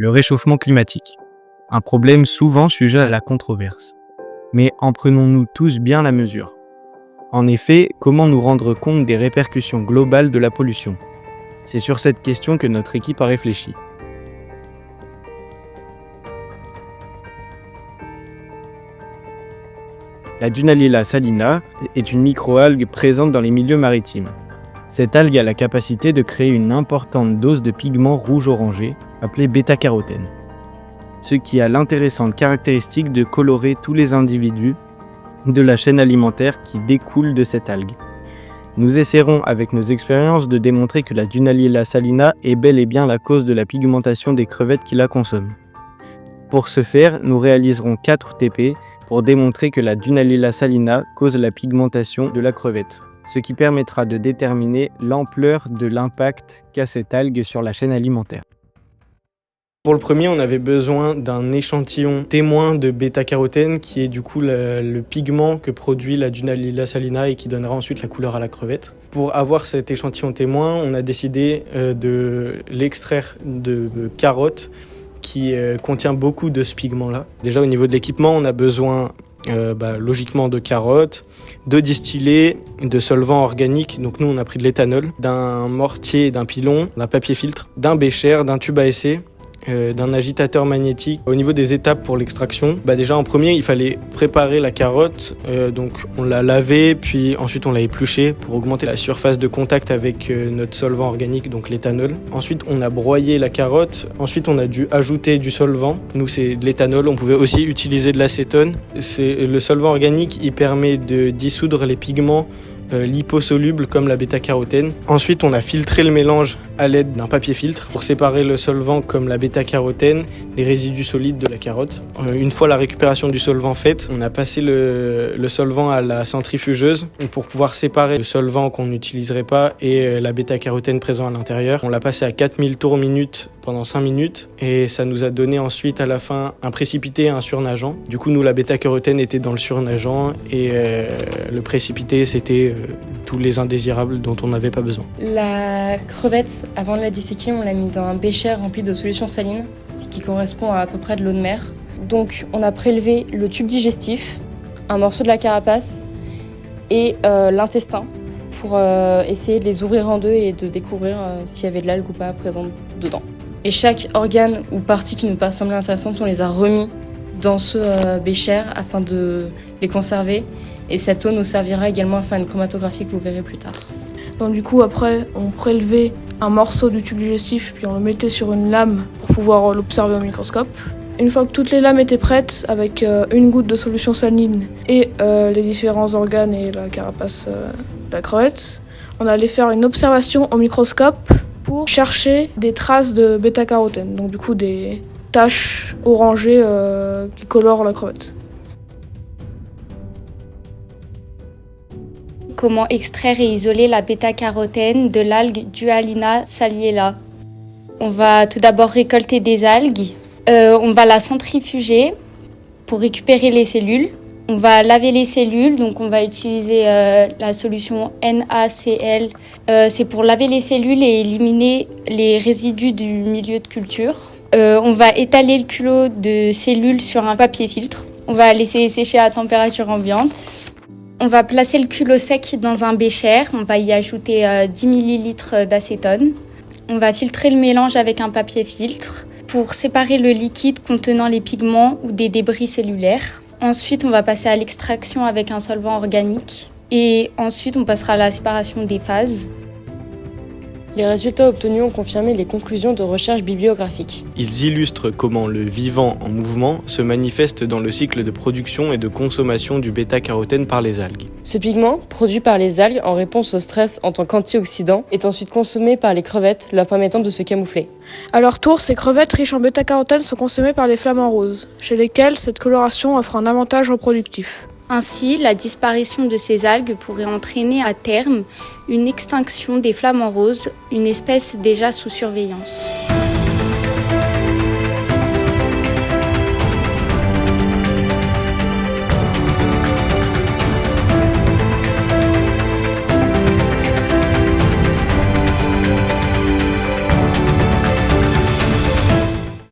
le réchauffement climatique. Un problème souvent sujet à la controverse. Mais en prenons-nous tous bien la mesure? En effet, comment nous rendre compte des répercussions globales de la pollution? C'est sur cette question que notre équipe a réfléchi. La Dunaliella salina est une microalgue présente dans les milieux maritimes. Cette algue a la capacité de créer une importante dose de pigments rouge-orangé, appelé bêta-carotène, ce qui a l'intéressante caractéristique de colorer tous les individus de la chaîne alimentaire qui découle de cette algue. Nous essaierons avec nos expériences de démontrer que la Dunaliella salina est bel et bien la cause de la pigmentation des crevettes qui la consomment. Pour ce faire, nous réaliserons 4 TP pour démontrer que la Dunaliella salina cause la pigmentation de la crevette, ce qui permettra de déterminer l'ampleur de l'impact qu'a cette algue sur la chaîne alimentaire. Pour le premier, on avait besoin d'un échantillon témoin de bêta-carotène qui est du coup le pigment que produit la Dunaliella salina et qui donnera ensuite la couleur à la crevette. Pour avoir cet échantillon témoin, on a décidé de l'extraire de carottes qui contient beaucoup de ce pigment-là. Déjà au niveau de l'équipement, on a besoin logiquement de carottes, de distillés, de solvants organiques, donc nous on a pris de l'éthanol, d'un mortier, d'un pilon, d'un papier filtre, d'un bécher, d'un tube à essai, d'un agitateur magnétique. Au niveau des étapes pour l'extraction, déjà en premier il fallait préparer la carotte, donc on l'a lavée puis ensuite on l'a épluchée pour augmenter la surface de contact avec notre solvant organique, donc l'éthanol. Ensuite on a broyé la carotte, ensuite on a dû ajouter du solvant, nous c'est de l'éthanol, on pouvait aussi utiliser de l'acétone. Le solvant organique il permet de dissoudre les pigments liposolubles comme la bêta-carotène. Ensuite, on a filtré le mélange à l'aide d'un papier filtre pour séparer le solvant comme la bêta-carotène des résidus solides de la carotte. Une fois la récupération du solvant faite, on a passé le solvant à la centrifugeuse pour pouvoir séparer le solvant qu'on n'utiliserait pas et la bêta-carotène présent à l'intérieur. On l'a passé à 4000 tours minute pendant 5 minutes et ça nous a donné ensuite à la fin un précipité et un surnageant. Du coup, nous, la bêta-carotène était dans le surnageant et le précipité, c'était tous les indésirables dont on n'avait pas besoin. La crevette, avant de la disséquer, on l'a mis dans un bécher rempli de solution saline, ce qui correspond à peu près de l'eau de mer. Donc on a prélevé le tube digestif, un morceau de la carapace et l'intestin pour essayer de les ouvrir en deux et de découvrir s'il y avait de l'algue ou pas présente dedans. Et chaque organe ou partie qui nous semblait intéressante, on les a remis dans ce bécher afin de les conserver. Et cette eau nous servira également à faire une chromatographie que vous verrez plus tard. Donc du coup, après, on prélevait un morceau du tube digestif, puis on le mettait sur une lame pour pouvoir l'observer au microscope. Une fois que toutes les lames étaient prêtes, avec une goutte de solution saline et les différents organes et la carapace de la crevette, on allait faire une observation au microscope pour chercher des traces de bêta-carotène, donc du coup des taches orangées qui colorent la crevette. Comment extraire et isoler la bêta-carotène de l'algue Dunaliella salina. On va tout d'abord récolter des algues, on va la centrifuger pour récupérer les cellules. On va laver les cellules, donc on va utiliser la solution NaCl. C'est pour laver les cellules et éliminer les résidus du milieu de culture. On va étaler le culot de cellules sur un papier filtre. On va laisser sécher à température ambiante. On va placer le culot sec dans un bécher, on va y ajouter 10 ml d'acétone. On va filtrer le mélange avec un papier filtre pour séparer le liquide contenant les pigments ou des débris cellulaires. Ensuite, on va passer à l'extraction avec un solvant organique et ensuite on passera à la séparation des phases. Les résultats obtenus ont confirmé les conclusions de recherche bibliographiques. Ils illustrent comment le vivant en mouvement se manifeste dans le cycle de production et de consommation du bêta-carotène par les algues. Ce pigment, produit par les algues en réponse au stress en tant qu'antioxydant, est ensuite consommé par les crevettes, leur permettant de se camoufler. À leur tour, ces crevettes riches en bêta-carotène sont consommées par les flamants roses, chez lesquels cette coloration offre un avantage reproductif. Ainsi, la disparition de ces algues pourrait entraîner à terme une extinction des flamants roses, une espèce déjà sous surveillance.